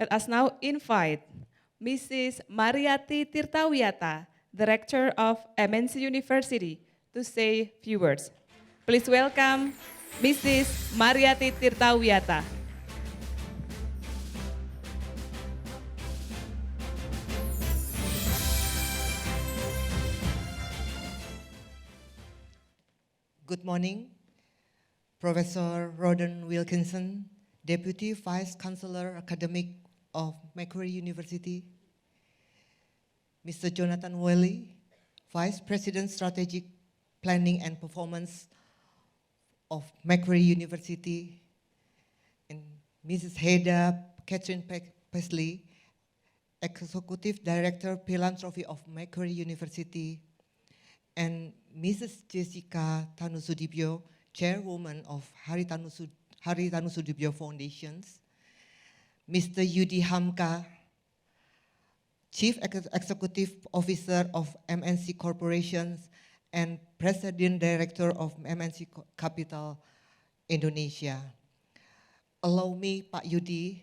Let us now invite Mrs. Mariati Tirta Wiyata, Director of MNC University, to say few words. Please welcome Mrs. Mariati Tirta Wiyata. Good morning, Professor Roden Wilkinson, Deputy Vice Chancellor Academic of Macquarie University, Mr. Jonathan Welly, Vice President Strategic Planning and Performance of Macquarie University, and Mrs. Heda Catherine Pesley, Executive Director Philanthropy of Macquarie University, and Mrs. Jessica Tanusudibyo, Chairwoman of Hari Tanusudibyo Foundations, Mr. Yudi Hamka, Chief Executive Officer of MNC Corporations and President Director of MNC Capital Indonesia. Allow me, Pak Yudi,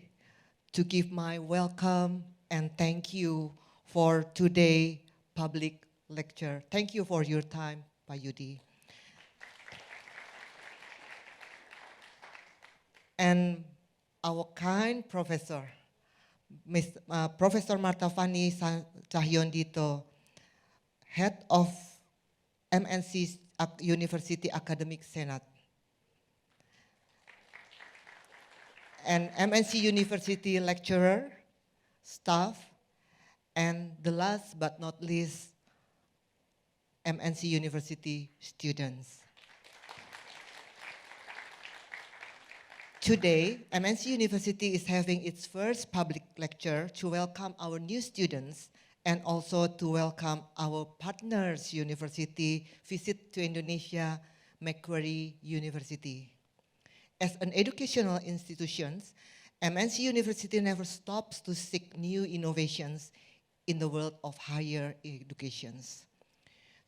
to give my welcome and thank you for today's public lecture. Thank you for your time, Pak Yudi. And our kind professor, Professor Martafani Cahyondito, Head of MNC University Academic Senate, and MNC University lecturer, staff, and the last but not least, MNC University students. Today, MNC University is having its first public lecture to welcome our new students and also to welcome our partners university visit to Indonesia, Macquarie University. As an educational institution, MNC University never stops to seek new innovations in the world of higher education.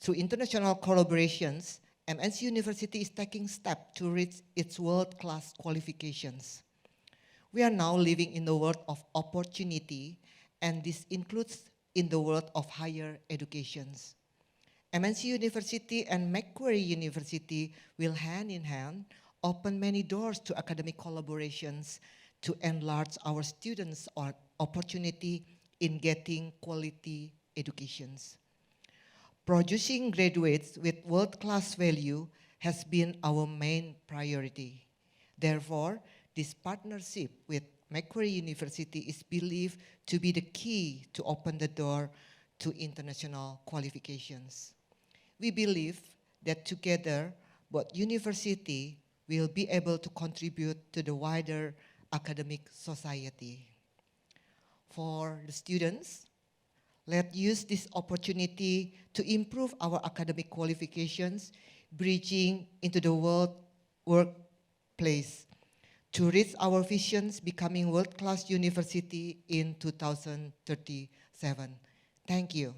Through international collaborations, MNC University is taking steps to reach its world-class qualifications. We are now living in the world of opportunity, and this includes in the world of higher educations. MNC University and Macquarie University will hand in hand open many doors to academic collaborations to enlarge our students' opportunity in getting quality educations. Producing graduates with world-class value has been our main priority. Therefore, this partnership with Macquarie University is believed to be the key to open the door to international qualifications. We believe that together, both universities will be able to contribute to the wider academic society. For the students, let's use this opportunity to improve our academic qualifications, bridging into the workplace to reach our visions becoming world-class university in 2037. Thank you.